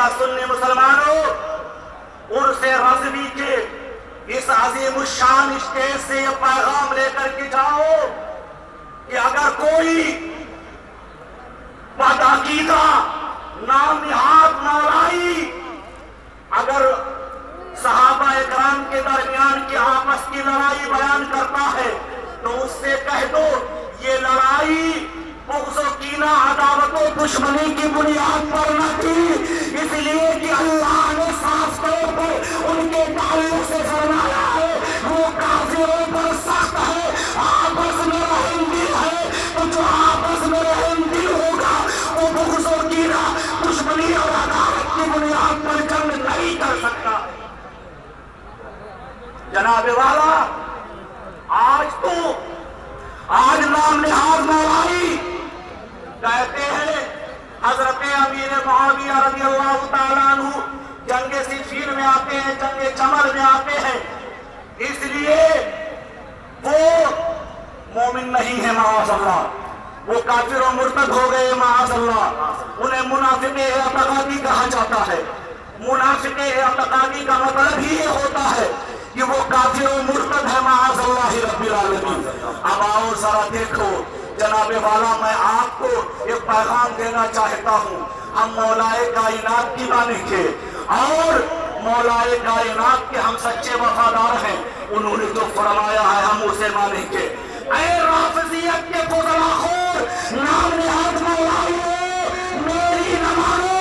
عقیدہ سنی مسلمانوں، عرس رضوی کے اس عظیم الشان اسٹیج سے یہ پیغام لے کر کے جاؤ کہ اگر کوئی بدعقیدہ نام نہاد مولائی اگر صحابہ اکرام کے درمیان کی آپس کی لڑائی بیان کرتا ہے تو اس سے کہہ دو یہ لڑائی بغض و کینہ، عداوت و دشمنی کی بنیاد پر نہ تھی، اس لیے کہ اللہ نے صاف طور پر ان کے تعلق سے فرمایا ہے وہ کافروں پر سخت ہے، آپس میں رحم دل ہے، تو جو آپس میں رحم دل ہوگا وہ بغض و کینہ، دشمنی اور عداوت کی بنیاد پر جنگ نہیں کر سکتا۔ جناب والا، آج نام نہاد مولائی کہتے ہیں حضرت امیر معاویہ رضی اللہ تعالیٰ عنہ جنگ صفین میں آتے ہیں، جنگ جمل میں آتے ہیں، اس لیے وہ مومن نہیں ہے معاذ اللہ، وہ کافر و مرتد ہو گئے معاذ اللہ، انہیں منافق اعتقادی کہا جاتا ہے۔ منافق اعتقادی کا مطلب ہی یہ ہوتا ہے کہ وہ کافر و مرتد ہے معاذ اللہ رب العالمین۔ اب آؤ ذرا دیکھو جناب والا، میں آپ کو ایک پیغام دینا چاہتا ہوں، ہم مولائے کائنات کی مانیں گے اور مولائے کائنات کے ہم سچے وفادار ہیں، انہوں نے جو فرمایا ہے ہم اسے مانیں گے۔ اے رافضیت کے فضلہ خور، نام نہاد مولائیوں، میری نہ مانو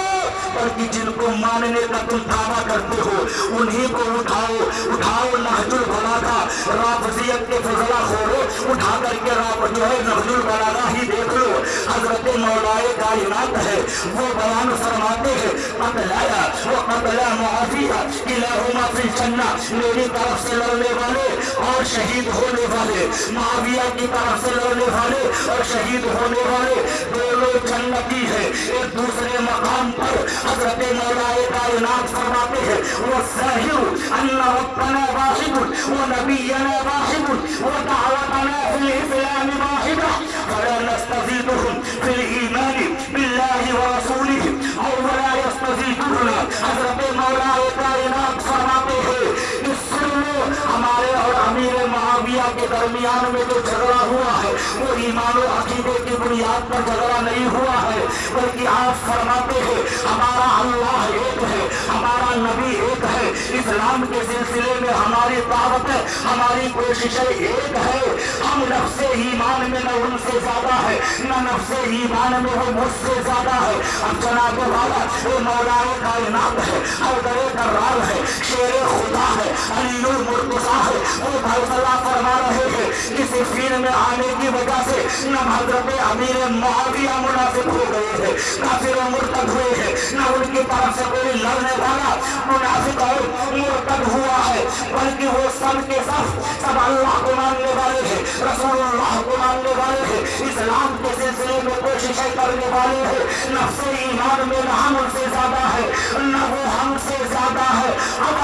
بلکہ جن کو ماننے کا تم دعویٰ کرتے ہو انہی کو اٹھاؤ نہج البلاغہ، رافضیت کے فضلہ خورو اٹھا کر کے جو ہے نہج البلاغہ ہی دیکھ لو، حضرت مولائے کائنات ہے، وہ بیان فرماتے ہیں قتلایا وہ قتلا معافیہ الہما فی الجنہ، میری طرف سے لڑنے والے اور شہید ہونے والے، معاویہ کی طرف سے لڑنے والے اور شہید ہونے والے دونوں جنتی ہیں۔ ایک دوسرے مقام پر حضرت مولائے کائنات فرماتے ہیں وَالظَّاهِرُ أَنَّ رَبَّنَا وَاحِدٌ وَنَبِيَّنَا وَاحِدٌ وَدَعْوَتَنَا فِي الْإِسْلَامِ وَاحِدَةٌ فَلَا نَسْتَزِيدُهُمْ فِي الْإِيمَانِ بِاللَّهِ وَرَسُولِهِ أَوْ وَلَا يَسْتَزِيدُونَ۔ حضرت مولائے کائنات فرماتے ہیں کہ سن لو، ہمارے اور امیر معاویہ کے درمیان میں جو جھگڑا ہوا ہے وہ ایمان و عقیدے کی بنیاد پر جھگڑا نہیں ہوا ہے، بلکہ آپ فرماتے ہیں ہمارا اللہ ایک ہے، ہمارا نبی ایک ہے، اسلام کے سلسلے میں ہماری دعوت ہے، ہماری کوششیں ایک ہے، ہم نفس ایمان میں نہ ان سے زیادہ ہے نہ نفس ایمان میں وہ مجھ سے زیادہ ہے۔ اب جناب والا وہ مولائے کائنات ہے، حیدر کرار ہے، شیر خدا ہے، علی المرتضیٰ ہے، وہ فیصلہ فرما رہے ہیں کہ صفین میں آنے کی وجہ سے نہ حضرت امیر معاویہ منافق ہو گئے ہیں، کافر و مرتد ہوئے ہیں، نہ ان کی طرف سے کوئی لڑنے والا منافق اور مرتد ہوا ہے، بلکہ وہ سب کے سب اللہ کو ماننے والے ہیں، رسول اللہ کو ماننے والے ہیں، اسلام کے سلسلے میں کوششیں کرنے والے ہیں، نفس ایمان میں نہ ہم ان سے زیادہ ہے نہ وہ ہم سے زیادہ ہے۔ اب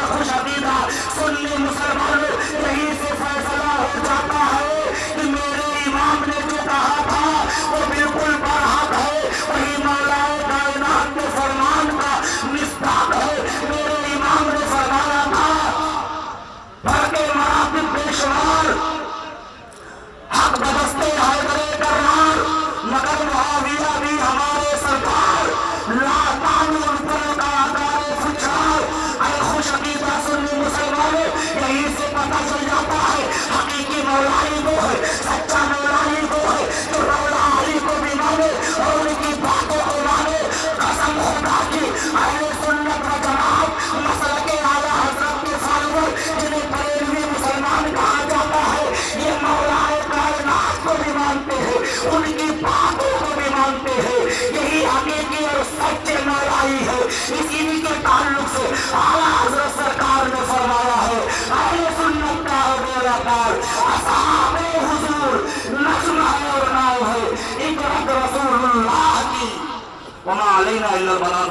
خوش عقیدہ سنی مسلمانوں، یہیں سے فیصلہ ہو جاتا ہے کہ میرے امام نے جو کہا تھا وہ بالکل برحق ہے، وہی مولائے کائنات کے فرمان کا مصداق ہے۔ میرے امام نے فرمایا تھا بھر کے مراتب بے شمار، حق بدستے حیدر کرار، مگر معاویہ بھی ہمارے سرکار، لا تعلم پر کا آدار فچار۔ اے خوش عقیدہ سنی مسلمانوں، یہیں سے پتہ چل جاتا ہے حقیقی مولائی وہ ہے، سچا مولائی وہ ہے جو مولا علی کو بھی مانے اور ان کی باتوں کو مانے۔ قسم خدا کی اہل سنت و جماعت مسلک اعلیٰ حضرت کے فالور جنہیں بریلوی مسلمان کہا جاتا ہے، یہ مولائے کائنات کو بھی مانتے ہیں، ان کی باتوں کو بھی مانتے ہیں، یہی حقیقی اور سچے مولائی ہے۔ اسی کے تعلق سے اعلیٰ حضرت سرکار نے فرمایا ہے اہل سنت کا میرا کار اصحاب حضور نظم ہے اور نام ہے، اقرأ رسول اللہ کی وما علینا الا البلاغ۔